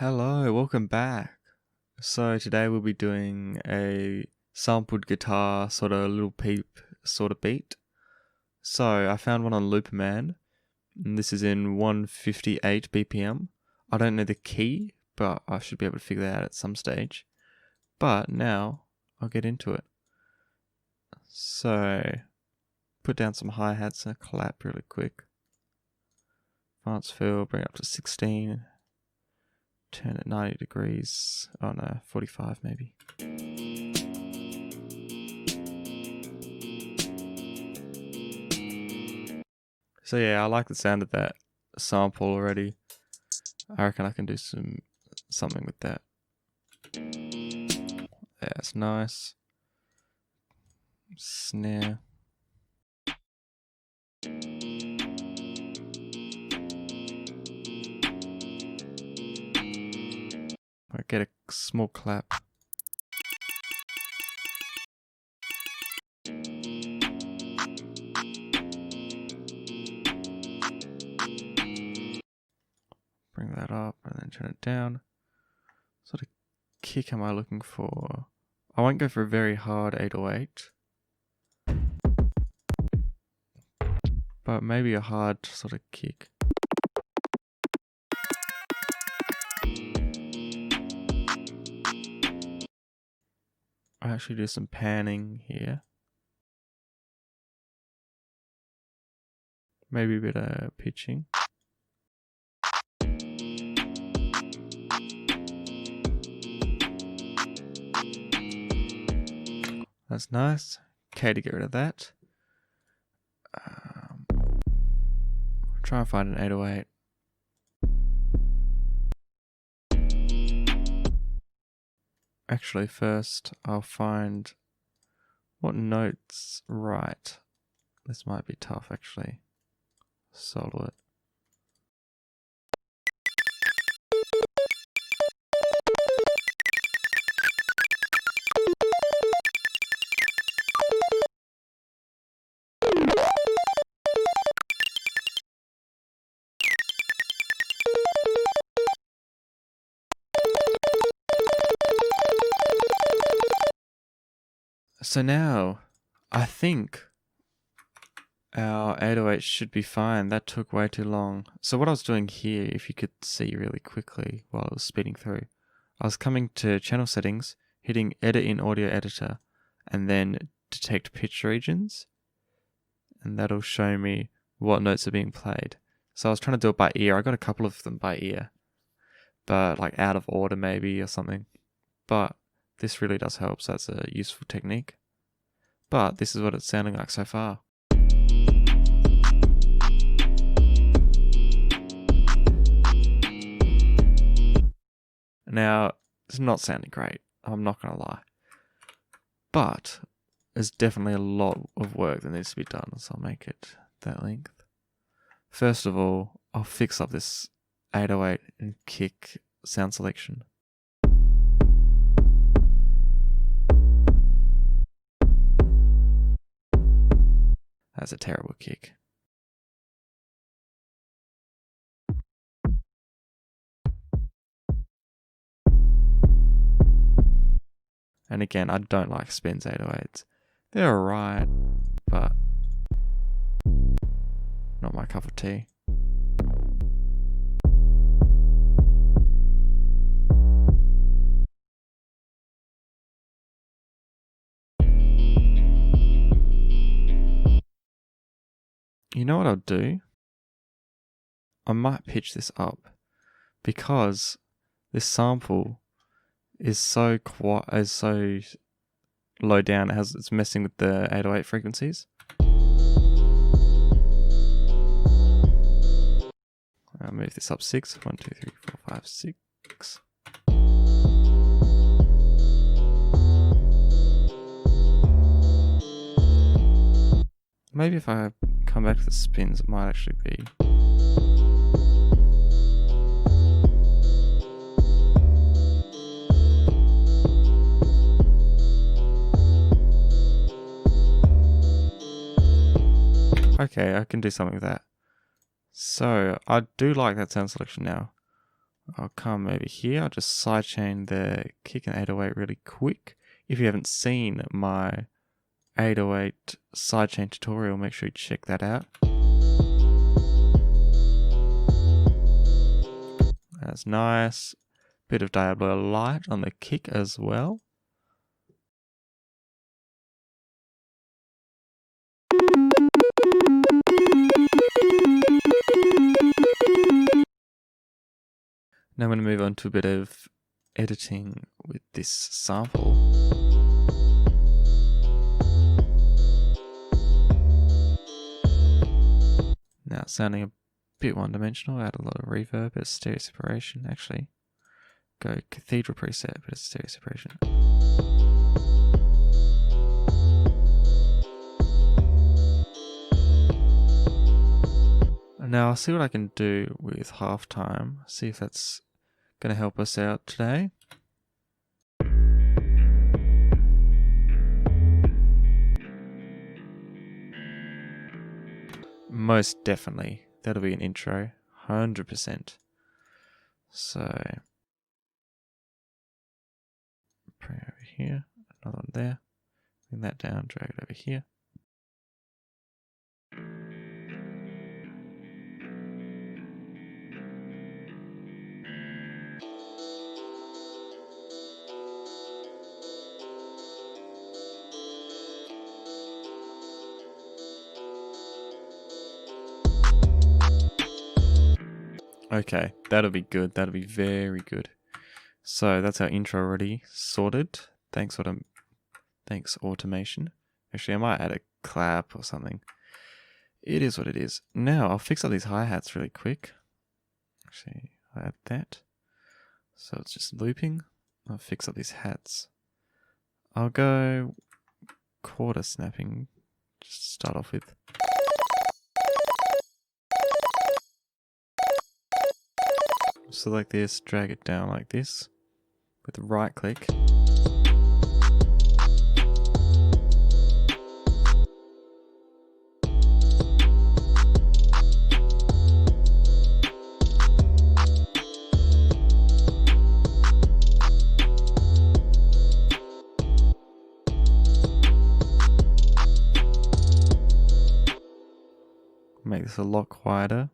Hello, welcome back. So today we'll be doing a sampled guitar sort of little Peep sort of beat. So I found one on Loopman, and this is in 158 BPM. I don't know the key, but I should be able to figure that out at some stage. But now I'll get into it. So put down some hi-hats and a clap really quick. Advance fill, bring it up to 16. Turn it 90 degrees. Oh no, 45 maybe. So yeah, I like the sound of that sample already. I reckon I can do something with that. Yeah, it's nice. Snare. I get a small clap. Bring that up and then turn it down. What sort of kick am I looking for? I won't go for a very hard 808. But maybe a hard sort of kick. I actually do some panning here. Maybe a bit of pitching. That's nice. Okay to get rid of that. Try and find an 808. Actually, first I'll find what notes right. This might be tough actually. Solo it. So now, I think our 808 should be fine. That took way too long. So what I was doing here, if you could see really quickly while it was speeding through, I was coming to channel settings, hitting edit in audio editor, and then detect pitch regions. And that'll show me what notes are being played. So I was trying to do it by ear. I got a couple of them by ear, but like out of order maybe or something. But this really does help, so that's a useful technique. But this is what it's sounding like so far. Now, it's not sounding great, I'm not going to lie. But there's definitely a lot of work that needs to be done, so I'll make it that length. First of all, I'll fix up this 808 and kick sound selection. That's a terrible kick. And again, I don't like spins 808s. They're alright, but not my cup of tea. You know what I'll do? I might pitch this up because this sample is so low down. It's messing with the 808 frequencies. I'll move this up 6. 1, 2, 3, 4, 5, 6. Maybe if I come back to the spins, it might actually be. Okay, I can do something with that. So, I do like that sound selection now. I'll come over here. I'll just sidechain the kick and 808 really quick. If you haven't seen my 808 sidechain tutorial, make sure you check that out. That's nice. Bit of Diablo Light on the kick as well. Now I'm going to move on to a bit of editing with this sample. Now it's sounding a bit one-dimensional, add a lot of reverb, bit of stereo separation. Actually, go cathedral preset, bit of stereo separation. Now I'll see what I can do with halftime, see if that's going to help us out today. Most definitely, that'll be an intro, 100%. So, bring it over here, another one there, bring that down, drag it over here. Okay, that'll be good. That'll be very good. So that's our intro already sorted. Thanks automation. Actually, I might add a clap or something. It is what it is. Now I'll fix up these hi-hats really quick. Actually, I'll add that. So it's just looping. I'll fix up these hats. I'll go quarter snapping. Just start off with. Select this, drag it down like this with the right click. Make this a lot quieter.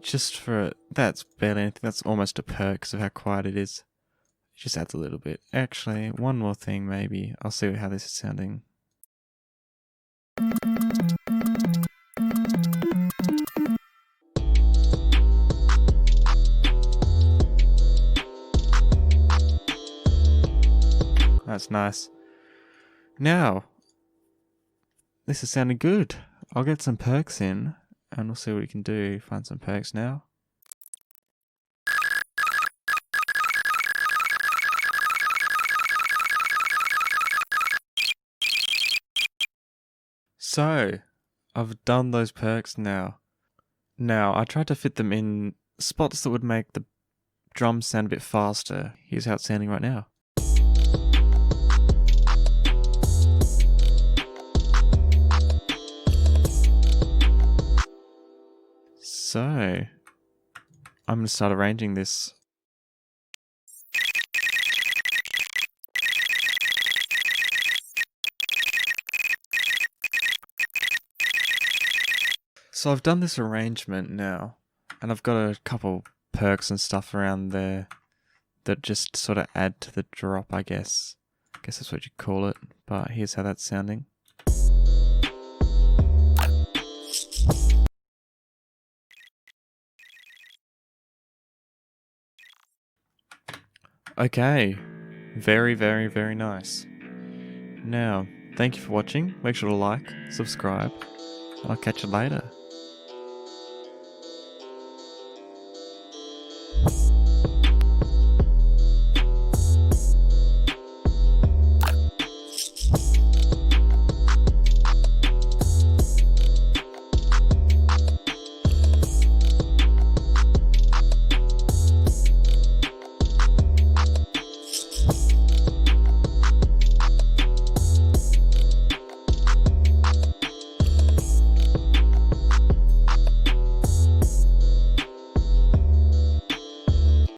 Just for that's barely anything. That's almost a perk because of how quiet it is. It just adds a little bit. Actually, one more thing maybe. I'll see how this is sounding. That's nice. Now, this is sounding good. I'll get some perks in. And we'll see what we can do. Find some perks now. So, I've done those perks now. Now, I tried to fit them in spots that would make the drums sound a bit faster. Here's how it's sounding right now. So, I'm going to start arranging this. So I've done this arrangement now, and I've got a couple perks and stuff around there that just sort of add to the drop, I guess. I guess that's what you call it, but here's how that's sounding. Okay, very, very, very nice. Now, thank you for watching. Make sure to like, subscribe, and I'll catch you later.